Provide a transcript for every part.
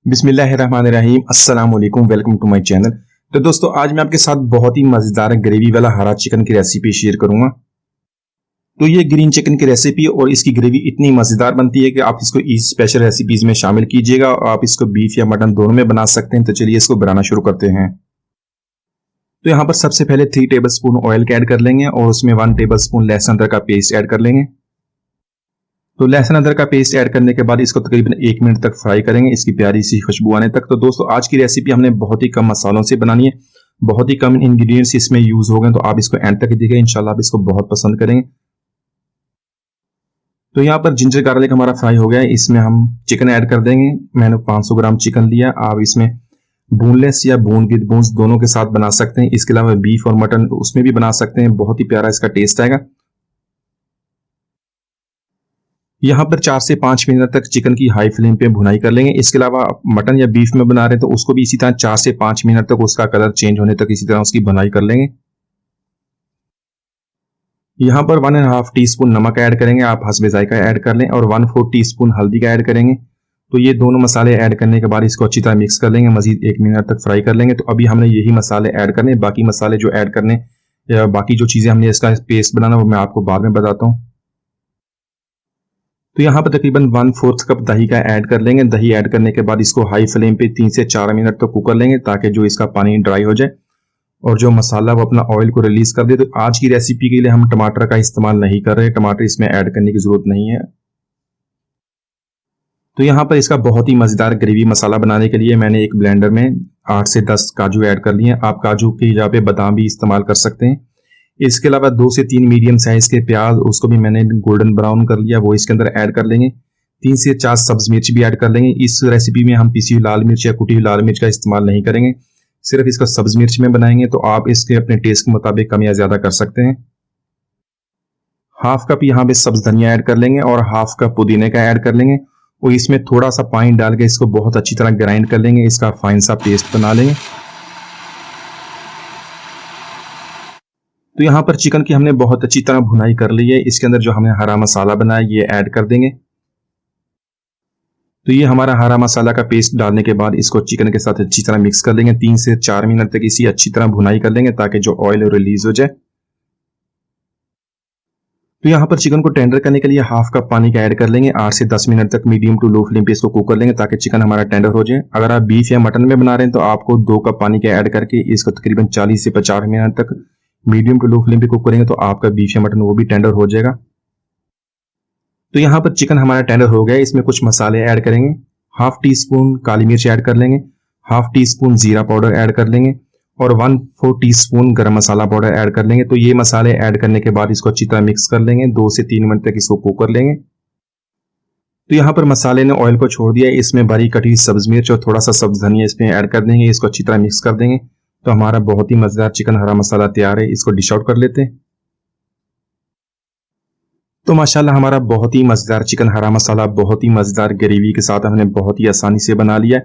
बिस्मिल्लाहिर्रहमानिर्रहीम, अस्सलाम वालेकुम, वेलकम टू माय चैनल। तो दोस्तों, आज मैं आपके साथ बहुत ही मज़ेदार ग्रेवी वाला हरा चिकन की रेसिपी शेयर करूंगा। तो ये ग्रीन चिकन की रेसिपी और इसकी ग्रेवी इतनी मज़ेदार बनती है कि आप इसको इस स्पेशल रेसिपीज में शामिल कीजिएगा और आप इसको बीफ या मटन दोनों में बना सकते हैं। तो चलिए इसको बनाना शुरू करते हैं। तो यहाँ पर सबसे पहले 3 टेबल स्पून ऑयल का ऐड कर लेंगे और उसमें 1 टेबल स्पून लहसुन अदरक का पेस्ट ऐड कर लेंगे। तो लहसुन अदरक का पेस्ट ऐड करने के बाद इसको तकरीबन 1 मिनट तक फ्राई करेंगे, इसकी प्यारी सी खुशबू आने तक। तो दोस्तों, आज की रेसिपी हमने बहुत ही कम मसालों से बनानी है, बहुत ही कम इंग्रेडिएंट्स इसमें यूज हो गए। तो आप इसको एंड तक देखिए, इंशाल्लाह आप इसको बहुत पसंद करेंगे। तो यहाँ पर जिंजर गार्लिक हमारा फ्राई हो गया है, इसमें हम चिकन ऐड कर देंगे। मैंने 500 ग्राम चिकन लिया। आप इसमें बोनलेस या बोन विद बोन्स दोनों के साथ बना सकते हैं। इसके अलावा बीफ और मटन उसमें भी बना सकते हैं, बहुत ही प्यारा इसका टेस्ट आएगा। यहाँ पर 4 से 5 मिनट तक चिकन की हाई फ्लेम पे भुनाई कर लेंगे। इसके अलावा मटन या बीफ में बना रहे हैं तो उसको भी इसी तरह 4 से 5 मिनट तक उसका कलर चेंज होने तक इसी तरह उसकी भुनाई कर लेंगे। यहाँ पर 1.5 टीस्पून नमक ऐड करेंगे, आप हस्बे जायका ऐड कर लें, और 1/4 टीस्पून हल्दी का ऐड करेंगे। तो ये दोनों मसाले ऐड करने के बाद इसको अच्छी तरह मिक्स कर लेंगे, मजीद 1 मिनट तक फ्राई कर लेंगे। तो अभी हमने यही मसाले ऐड करने, बाकी मसाले जो ऐड करने या बाकी जो चीज़ें हमने इसका पेस्ट बनाना वो मैं आपको बाद में बताता हूँ। तो यहाँ पर तकरीबन 1/4 कप दही का ऐड कर लेंगे। दही ऐड करने के बाद इसको हाई फ्लेम पे 3 से 4 मिनट तक कुक कर लेंगे ताकि जो इसका पानी ड्राई हो जाए और जो मसाला वो अपना ऑयल को रिलीज कर दे। तो आज की रेसिपी के लिए हम टमाटर का इस्तेमाल नहीं कर रहे, टमाटर इसमें ऐड करने की जरूरत नहीं है। तो यहाँ पर इसका बहुत ही मजेदार ग्रेवी मसाला बनाने के लिए मैंने एक ब्लेंडर में 8 से 10 काजू ऐड कर लिए। आप काजू की जगह पे बादाम भी इस्तेमाल कर सकते हैं। इसके अलावा 2 से 3 मीडियम साइज के प्याज, उसको भी मैंने गोल्डन ब्राउन कर लिया, वो इसके अंदर ऐड कर लेंगे। 3 से 4 सब्ज मिर्च भी ऐड कर लेंगे। इस रेसिपी में हम पिसी हुई लाल मिर्च या कुटी हुई लाल मिर्च का इस्तेमाल नहीं करेंगे, सिर्फ इसका सब्ज मिर्च में बनाएंगे। तो आप इसके अपने टेस्ट के मुताबिक कम या ज्यादा कर सकते हैं। हाफ कप यहाँ पे सब्ज धनिया ऐड कर लेंगे और हाफ कप पुदीने का ऐड कर लेंगे और इसमें थोड़ा सा पानी डाल के इसको बहुत अच्छी तरह ग्राइंड कर लेंगे, इसका फाइन सा पेस्ट बना लेंगे। तो यहाँ पर चिकन की हमने बहुत अच्छी तरह भुनाई कर ली है। इसके अंदर जो हमने हरा मसाला बनाया ये ऐड कर देंगे। तो ये हमारा हरा मसाला का पेस्ट डालने के बाद इसको चिकन के साथ अच्छी तरह मिक्स कर लेंगे। 3 से 4 मिनट तक इसी अच्छी तरह भुनाई कर लेंगे ताकि जो ऑयल रिलीज हो जाए। तो यहाँ पर चिकन को टेंडर करने के लिए हाफ कप पानी का ऐड कर लेंगे। 8 से 10 मिनट तक मीडियम टू लो फ्लेम पे इसको कुक कर लेंगे ताकि चिकन हमारा टेंडर हो जाए। अगर आप बीफ या मटन में बना रहे हैं तो आपको 2 कप पानी का ऐड करके इसको तकरीबन 40 से 50 मिनट तक मीडियम टू लो फ्लेम पे कुक करेंगे तो आपका बीफ या मटन वो भी टेंडर हो जाएगा। तो यहाँ पर चिकन हमारा टेंडर हो गया। इसमें कुछ मसाले ऐड करेंगे। हाफ टी स्पून काली मिर्च ऐड कर लेंगे, हाफ टी स्पून जीरा पाउडर ऐड कर लेंगे और 1/4 टीस्पून गरम मसाला पाउडर ऐड कर लेंगे। तो ये मसाले ऐड करने के बाद इसको अच्छी तरह मिक्स कर लेंगे। 2 से 3 मिनट तक इसको कुक कर लेंगे। तो यहाँ पर मसाले ने ऑयल को छोड़ दिया। इसमें बारीक कटी सब्ज मिर्च और थोड़ा सा सब्ज धनिया इसमें ऐड कर देंगे, इसको अच्छी तरह मिक्स कर देंगे। तो हमारा बहुत ही मजेदार चिकन हरा मसाला तैयार है। इसको डिश आउट कर लेते हैं। तो माशाल्लाह हमारा बहुत ही मजेदार चिकन हरा मसाला बहुत ही मजेदार ग्रेवी के साथ हमने बहुत ही आसानी से बना लिया है।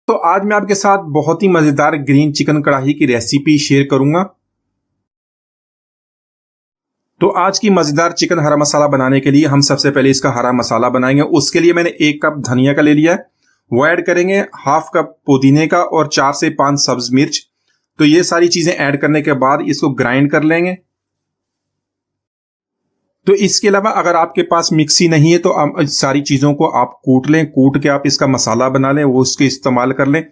तो आज मैं आपके साथ बहुत ही मजेदार ग्रीन चिकन कढ़ाई की रेसिपी शेयर करूंगा। तो आज की मजेदार चिकन हरा मसाला बनाने के लिए हम सबसे पहले इसका हरा मसाला बनाएंगे। उसके लिए मैंने 1 कप धनिया का ले लिया है, वो ऐड करेंगे। हाफ कप पुदीने का और 4 से 5 सब्ज मिर्च। तो ये सारी चीजें ऐड करने के बाद इसको ग्राइंड कर लेंगे। तो इसके अलावा अगर आपके पास मिक्सी नहीं है तो आप सारी चीजों को आप कूट लें, कूट के आप इसका मसाला बना लें, वो उसके इस्तेमाल कर लें।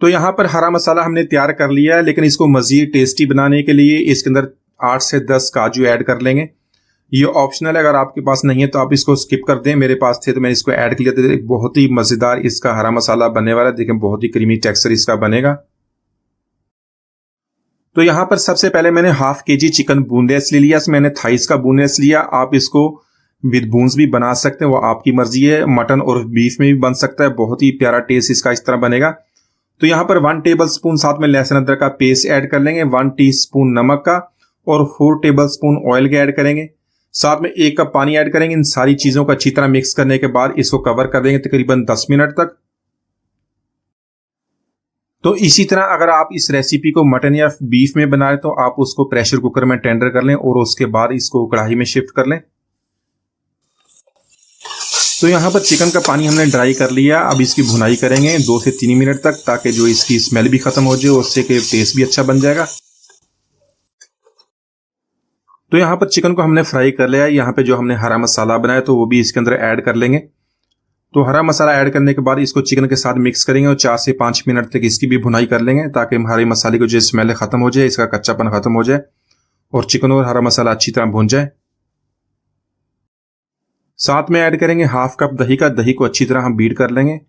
तो यहां पर हरा मसाला हमने तैयार कर लिया है, लेकिन इसको मजीद टेस्टी बनाने के लिए इसके अंदर 8 से 10 काजू ऐड कर लेंगे। ये ऑप्शनल है, अगर आपके पास नहीं है तो आप इसको स्किप कर दें। मेरे पास थे तो मैंने इसको ऐड किया। तो बहुत ही मजेदार इसका हरा मसाला बनने वाला है। देखें बहुत ही क्रीमी टेक्सचर इसका बनेगा। तो यहाँ पर सबसे पहले मैंने हाफ केजी चिकन बोनलेस ले लिया। मैंने थाइस का बोनलेस लिया। आप इसको विद बोन्स भी बना सकते हैं, वो आपकी मर्जी है। मटन और बीफ में भी बन सकता है, बहुत ही प्यारा टेस्ट इसका इस तरह बनेगा। तो यहाँ पर 1 टेबल स्पून साथ में लहसुन अदरक का पेस्ट ऐड कर लेंगे, 1 टीस्पून नमक का और 4 टेबल स्पून ऑयल का ऐड करेंगे। साथ में 1 कप पानी ऐड करेंगे। इन सारी चीजों को अच्छी तरह मिक्स करने के बाद इसको कवर कर देंगे तकरीबन 10 मिनट तक। तो इसी तरह अगर आप इस रेसिपी को मटन या बीफ में बना रहे तो आप उसको प्रेशर कुकर में टेंडर कर लें और उसके बाद इसको कढ़ाई में शिफ्ट कर लें। तो यहाँ पर चिकन का पानी हमने ड्राई कर लिया। अब इसकी भुनाई करेंगे 2 से 3 मिनट तक, ताकि जो इसकी स्मेल भी खत्म हो जाए और उससे कि टेस्ट भी अच्छा बन जाएगा। तो यहाँ पर चिकन को हमने फ्राई कर लिया। यहाँ पे जो हमने हरा मसाला बनाया तो वो भी इसके अंदर ऐड कर लेंगे। तो हरा मसाला ऐड करने के बाद इसको चिकन के साथ मिक्स करेंगे और 4 से 5 मिनट तक इसकी भी भुनाई कर लेंगे, ताकि हरे मसाले की जो स्मेल खत्म हो जाए, इसका कच्चापन खत्म हो जाए और चिकन और हरा मसाला अच्छी तरह भुन जाए। साथ में ऐड करेंगे हाफ कप दही का। दही को अच्छी तरह हम बीट कर लेंगे।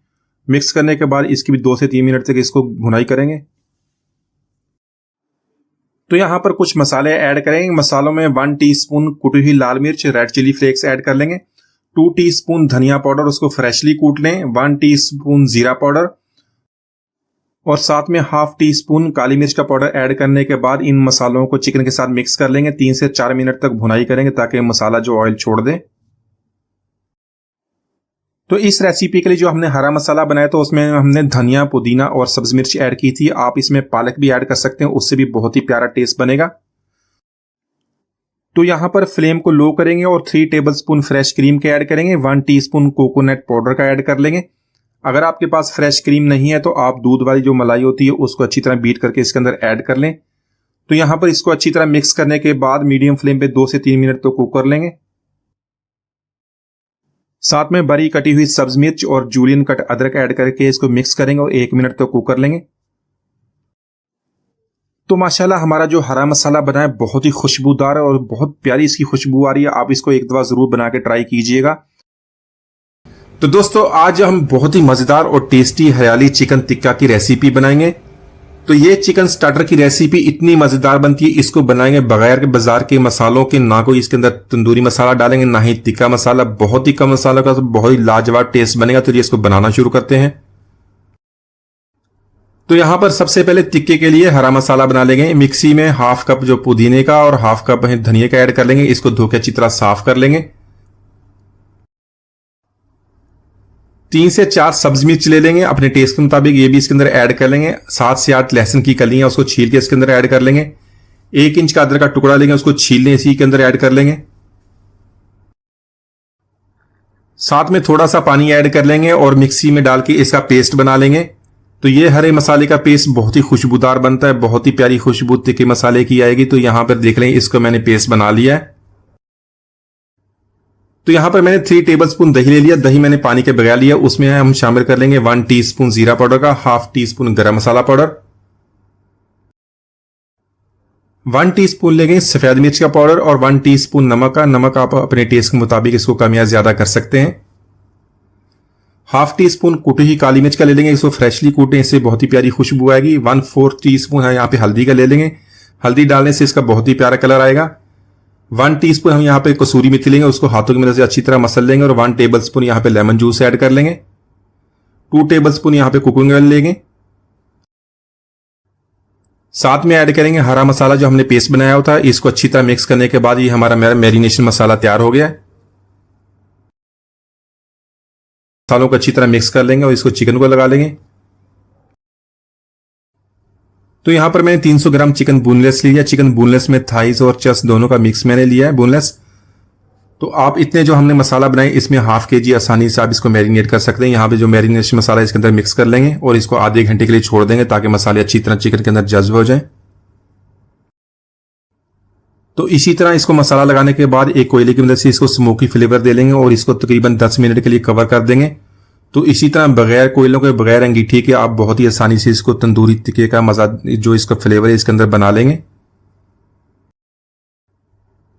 मिक्स करने के बाद इसकी भी 2 से 3 मिनट तक इसको भुनाई करेंगे। तो यहाँ पर कुछ मसाले ऐड करेंगे। मसालों में 1 टीस्पून कुटी हुई लाल मिर्च रेड चिली फ्लेक्स ऐड कर लेंगे, 2 टीस्पून धनिया पाउडर, उसको फ्रेशली कूट लें, 1 टीस्पून जीरा पाउडर और साथ में हाफ टीस्पून काली मिर्च का पाउडर ऐड करने के बाद इन मसालों को चिकन के साथ मिक्स कर लेंगे। 3 से 4 मिनट तक भुनाई करेंगे ताकि मसाला जो ऑयल छोड़ दे। तो इस रेसिपी के लिए जो हमने हरा मसाला बनाया तो उसमें हमने धनिया, पुदीना और सब्ज मिर्च ऐड की थी। आप इसमें पालक भी ऐड कर सकते हैं, उससे भी बहुत ही प्यारा टेस्ट बनेगा। तो यहां पर फ्लेम को लो करेंगे और 3 टेबलस्पून फ्रेश क्रीम के ऐड करेंगे। 1 टीस्पून कोकोनट पाउडर का ऐड कर लेंगे। अगर आपके पास फ्रेश क्रीम नहीं है तो आप दूध वाली जो मलाई होती है उसको अच्छी तरह बीट करके इसके अंदर ऐड कर लें। तो यहां पर इसको अच्छी तरह मिक्स करने के बाद मीडियम फ्लेम पे 2 से 3 मिनट तो कुक कर लेंगे। साथ में बारीक कटी हुई सब्ज मिर्च और जूलियन कट अदरक ऐड करके इसको मिक्स करेंगे और 1 मिनट तक कुक कर लेंगे। तो माशाल्लाह हमारा जो हरा मसाला बना है बहुत ही खुशबूदार है और बहुत प्यारी इसकी खुशबू आ रही है। आप इसको एक दफा जरूर बना के ट्राई कीजिएगा। तो दोस्तों आज हम बहुत ही मजेदार और टेस्टी हरियाली चिकन टिक्का की रेसिपी बनाएंगे। तो ये चिकन स्टार्टर की रेसिपी इतनी मजेदार बनती है, इसको बनाएंगे बगैर के बाजार के मसालों के। ना कोई इसके अंदर तंदूरी मसाला डालेंगे, ना ही टिक्का मसाला, बहुत ही कम मसाला का बहुत ही लाजवाब टेस्ट बनेगा। तो ये इसको बनाना शुरू करते हैं। तो यहां पर सबसे पहले टिक्के के लिए हरा मसाला बना लेंगे। मिक्सी में हाफ कप जो पुदीने का और हाफ कप धनिया का ऐड कर लेंगे। इसको धो के अच्छी तरह साफ कर लेंगे। 3 से 4 सब्ज मिर्च ले लेंगे अपने टेस्ट के मुताबिक, ये भी इसके अंदर ऐड कर लेंगे। 7 से 8 लहसुन की कलियां उसको छील के इसके अंदर ऐड कर लेंगे। 1 इंच का अदरक का टुकड़ा लेंगे, उसको छील लें, इसी के अंदर ऐड कर लेंगे। साथ में थोड़ा सा पानी ऐड कर लेंगे और मिक्सी में डाल के इसका पेस्ट बना लेंगे। तो ये हरे मसाले का पेस्ट बहुत ही खुशबूदार बनता है, बहुत ही प्यारी खुशबू तिक्के मसाले की आएगी। तो यहां पर देख लें, इसको मैंने पेस्ट बना लिया है। तो यहां पर मैंने 3 टेबलस्पून दही ले लिया। दही मैंने पानी के बगैर लिया। उसमें हम शामिल कर लेंगे 1 टीस्पून जीरा पाउडर का, हाफ टीस्पून गरम मसाला पाउडर, 1 टीस्पून लेंगे सफेद मिर्च का पाउडर और 1 टीस्पून नमक का। नमक आप अपने टेस्ट के मुताबिक इसको कम या ज्यादा कर सकते हैं। हाफ टीस्पून कुटी हुई काली मिर्च का ले लेंगे, इसको फ्रेशली कूटें, इससे बहुत ही प्यारी खुशबू आएगी। 1/4 टीस्पून है यहाँ पे हल्दी का ले लेंगे। हल्दी डालने से इसका बहुत ही प्यारा कलर आएगा। 1 टीस्पून हम यहाँ पे कसूरी मेथी लेंगे, उसको हाथों की मदद से अच्छी तरह मसल लेंगे और 1 टेबलस्पून यहाँ पे लेमन जूस ऐड कर लेंगे। 2 टेबलस्पून यहाँ पे कुकिंग ऑयल लेंगे। साथ में ऐड करेंगे हरा मसाला जो हमने पेस्ट बनाया था। इसको अच्छी तरह मिक्स करने के बाद ये हमारा मैरिनेशन मसाला तैयार हो गया है। मसालों को अच्छी तरह मिक्स कर लेंगे और इसको चिकन को लगा लेंगे। तो यहां पर मैंने 300 ग्राम चिकन बोनलेस लिया। चिकन बोनलेस में थाइस और चेस्ट दोनों का मिक्स मैंने लिया है बोनलेस। तो आप इतने जो हमने मसाला बनाए इसमें हाफ केजी आसानी से आप इसको मैरिनेट कर सकते हैं। यहाँ पे जो मैरिनेशन मसाला इसके अंदर मिक्स कर लेंगे और इसको आधे घंटे के लिए छोड़ देंगे ताकि मसाले अच्छी तरह चिकन के अंदर जज्ब हो जाएं। तो इसी तरह इसको मसाला लगाने के बाद एक कोयले की मदद से इसको स्मोकी फ्लेवर दे लेंगे और इसको तकरीबन 10 मिनट के लिए कवर कर देंगे। तो इसी तरह बगैर कोयलों के, बगैर अंगीठी के आप बहुत ही आसानी से इसको तंदूरी टिक्के का मजा जो इसका फ्लेवर है इसके अंदर बना लेंगे।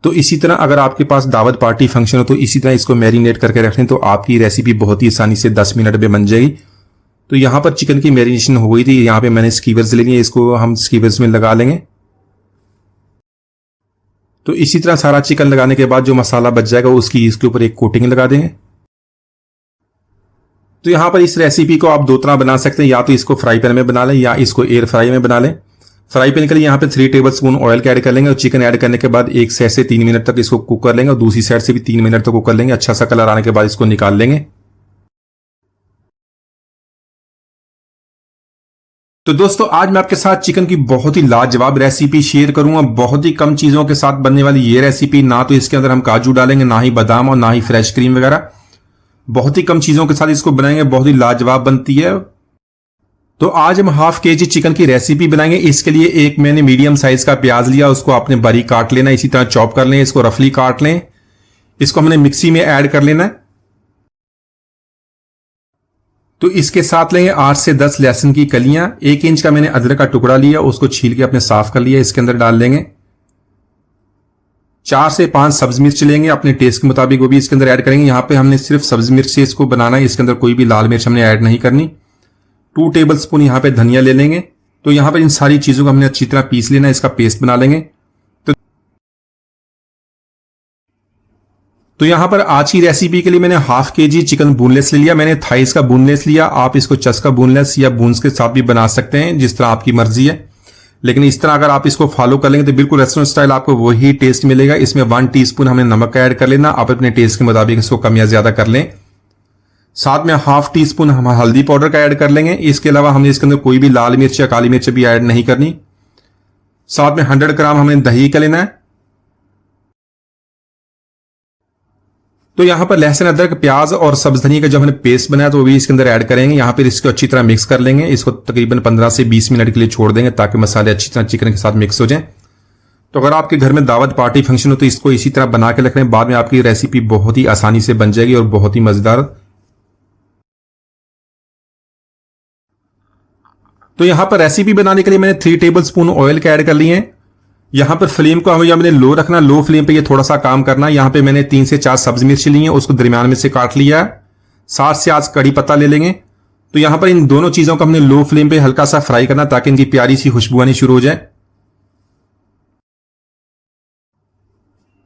तो इसी तरह अगर आपके पास दावत पार्टी फंक्शन हो तो इसी तरह इसको मैरिनेट करके रखें तो आपकी रेसिपी बहुत ही आसानी से 10 मिनट में बन जाएगी। तो यहां पर चिकन की मैरिनेशन हो गई थी। यहां पे मैंने स्कीवर्स ले लिए, इसको हम स्कीवर्स में लगा लेंगे। तो इसी तरह सारा चिकन लगाने के बाद जो मसाला बच जाएगा उसकी इसके ऊपर एक कोटिंग लगा देंगे। तो यहां पर इस रेसिपी को आप 2 तरह बना सकते हैं, या तो इसको फ्राई पैन में बना लें या इसको एयर फ्राई में बना लें। फ्राई पैन के लिए यहाँ पे 3 टेबलस्पून ऑयल का ऐड कर लेंगे और चिकन ऐड करने के बाद 1 से 3 मिनट तक इसको कुक कर लेंगे और दूसरी साइड से भी 3 मिनट तक कुक कर लेंगे। अच्छा सा कलर आने के बाद इसको निकाल लेंगे। तो दोस्तों आज मैं आपके साथ चिकन की बहुत ही लाजवाब रेसिपी शेयर करूंगा। बहुत ही कम चीजों के साथ बनने वाली ये रेसिपी, ना तो इसके अंदर हम काजू डालेंगे, ना ही बादाम और ना ही फ्रेश क्रीम वगैरह। बहुत ही कम चीजों के साथ इसको बनाएंगे, बहुत ही लाजवाब बनती है। तो आज हम हाफ केजी चिकन की रेसिपी बनाएंगे। इसके लिए एक मैंने मीडियम साइज का प्याज लिया, उसको आपने बारीक काट लेना, इसी तरह चॉप कर लें, इसको रफली काट लें। इसको हमने मिक्सी में ऐड कर लेना है। तो इसके साथ लेंगे 8 से 10 लहसुन की कलियां। 1 इंच का मैंने अदरक का टुकड़ा लिया, उसको छील के अपने साफ कर लिया, इसके अंदर डाल देंगे। 4 से 5 सब्ज मिर्च लेंगे, अपने टेस्ट के मुताबिक वो भी इसके अंदर ऐड करेंगे। यहां पे हमने सिर्फ सब्ज मिर्च से इसको बनाना है, इसके अंदर कोई भी लाल मिर्च हमने ऐड नहीं करनी। 2 टेबल स्पून यहां पे धनिया ले लेंगे। तो यहां पर इन सारी चीजों को हमने अच्छी तरह पीस लेना है, इसका पेस्ट बना लेंगे। तो यहां पर आज की रेसिपी के लिए मैंने हाफ केजी चिकन बोनलेस ले लिया। मैंने थाइस का बोनलेस लिया, आप इसको चस का बोनलेस या बोन्स के साथ भी बना सकते हैं, जिस तरह आपकी मर्जी है। लेकिन इस तरह अगर आप इसको फॉलो कर लेंगे तो बिल्कुल रेस्टोरेंट स्टाइल आपको वही टेस्ट मिलेगा। इसमें 1 टीस्पून हमने नमक ऐड कर लेना, आप अपने टेस्ट के मुताबिक इसको कम या ज्यादा कर लें। साथ में हाफ टीस्पून हम हल्दी पाउडर का ऐड कर लेंगे। इसके अलावा हमने इसके अंदर कोई भी लाल मिर्च या काली मिर्च भी ऐड नहीं करनी। साथ में 100 ग्राम हमने दही का लेना है। तो यहां पर लहसुन, अदरक, प्याज और सब्ज धनिया का जो हमने पेस्ट बनाया तो वो भी इसके अंदर ऐड करेंगे। यहां पर इसको अच्छी तरह मिक्स कर लेंगे। इसको तकरीबन 15 से 20 मिनट के लिए छोड़ देंगे ताकि मसाले अच्छी तरह चिकन के साथ मिक्स हो जाएं। तो अगर आपके घर में दावत पार्टी फंक्शन हो तो इसको इसी तरह बना के रख लें, बाद में आपकी रेसिपी बहुत ही आसानी से बन जाएगी और बहुत ही मजेदार। तो यहां पर रेसिपी बनाने के लिए मैंने 3 टेबल स्पून ऑयल का ऐड कर लिए हैं। यहां पर फ्लेम को हमें मैंने लो रखना, लो फ्लेम पे ये थोड़ा सा काम करना। यहां पे मैंने 3 से 4 सब्ज मिर्च ली है, उसको दरमियान में से काट लिया है। 7 से 8 कड़ी पत्ता ले लेंगे। तो यहां पर इन दोनों चीजों को हमने लो फ्लेम पे हल्का सा फ्राई करना ताकि इनकी प्यारी सी खुशबू आनी शुरू हो जाए।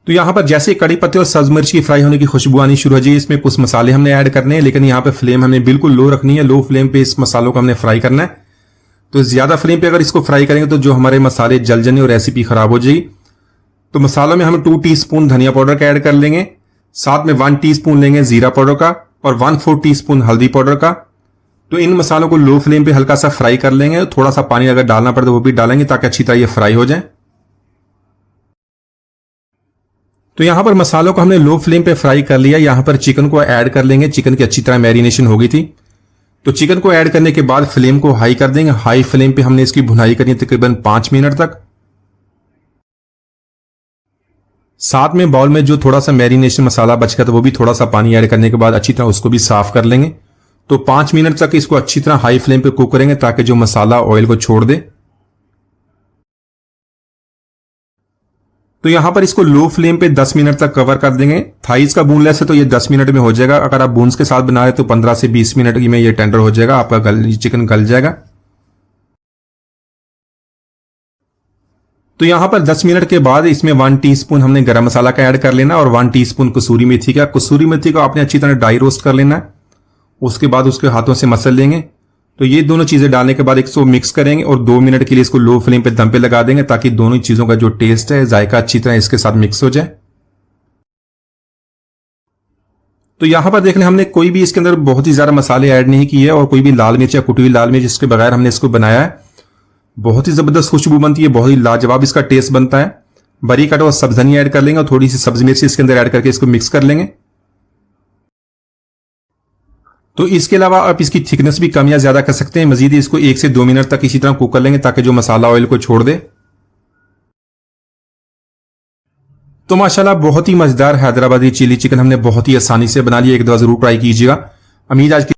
तो यहां पर जैसे कड़ी पत्ते और सब्ज मिर्च की फ्राई होने की खुशबू आनी शुरू हो जाए, इसमें कुछ मसाले हमने ऐड करने हैं, लेकिन यहां पर फ्लेम हमने बिल्कुल लो रखनी है। लो फ्लेम पे इस मसालों को हमने फ्राई करना है। तो ज्यादा फ्लेम पे अगर इसको फ्राई करेंगे तो जो हमारे मसाले जल जाने और रेसिपी खराब हो जाएगी। तो मसालों में हम 2 टीस्पून धनिया पाउडर का ऐड कर लेंगे। साथ में 1 टीस्पून लेंगे जीरा पाउडर का और 1/4 टीस्पून हल्दी पाउडर का। तो इन मसालों को लो फ्लेम पे हल्का सा फ्राई कर लेंगे। थोड़ा सा पानी अगर डालना पड़े तो वो भी डालेंगे ताकि अच्छी तरह ये फ्राई हो जाए। तो यहां पर मसालों को हमने लो फ्लेम पे फ्राई कर लिया। यहां पर चिकन को ऐड कर लेंगे। चिकन की अच्छी तरह मैरिनेशन हो गई थी। तो चिकन को ऐड करने के बाद फ्लेम को हाई कर देंगे। हाई फ्लेम पे हमने इसकी भुनाई करनी है तकरीबन 5 मिनट तक। साथ में बाउल में जो थोड़ा सा मैरिनेशन मसाला बच गया तो वो भी थोड़ा सा पानी ऐड करने के बाद अच्छी तरह उसको भी साफ कर लेंगे। तो 5 मिनट तक इसको अच्छी तरह हाई फ्लेम पे कुक करेंगे ताकि जो मसाला ऑयल को छोड़ दे। तो यहां पर इसको लो फ्लेम पे 10 मिनट तक कवर कर देंगे। थाइस का बोनलेस है तो ये 10 मिनट में हो जाएगा। अगर आप बोन्स के साथ बना रहे तो 15 से 20 मिनट में ये टेंडर हो जाएगा, आपका चिकन गल जाएगा। तो यहां पर 10 मिनट के बाद इसमें 1 टीस्पून हमने गरम मसाला का ऐड कर लेना और 1 टीस्पून कसूरी मेथी का। कसूरी मेथी को आपने अच्छी तरह ड्राई रोस्ट कर लेना है। उसके बाद उसके हाथों से मसल लेंगे। तो ये दोनों चीजें डालने के बाद इसको मिक्स करेंगे और 2 मिनट के लिए इसको लो फ्लेम पे दम पे लगा देंगे ताकि दोनों चीजों का जो टेस्ट है, जायका अच्छी तरह इसके साथ मिक्स हो जाए। तो यहां पर देख लें हमने कोई भी इसके अंदर बहुत ही ज्यादा मसाले ऐड नहीं किए और कोई भी लाल मिर्च या कुटी हुई लाल मिर्च इसके बगैर हमने इसको बनाया है। बहुत ही जबरदस्त खुशबू बनती है, बहुत ही लाजवाब इसका टेस्ट बनता है। बारीक कटा हुआ सब्ज धनिया ऐड कर लेंगे और थोड़ी सी सब्ज मिर्च इसके अंदर ऐड करके इसको मिक्स कर लेंगे। तो इसके अलावा आप इसकी थिकनेस भी कम या ज्यादा कर सकते हैं। मजीद इसको 1 से 2 मिनट तक इसी तरह कुक कर लेंगे ताकि जो मसाला ऑयल को छोड़ दे। तो माशाल्लाह बहुत ही मजेदार हैदराबादी चिली चिकन हमने बहुत ही आसानी से बना लिया। एक दफा जरूर ट्राई कीजिएगा। उम्मीद आज की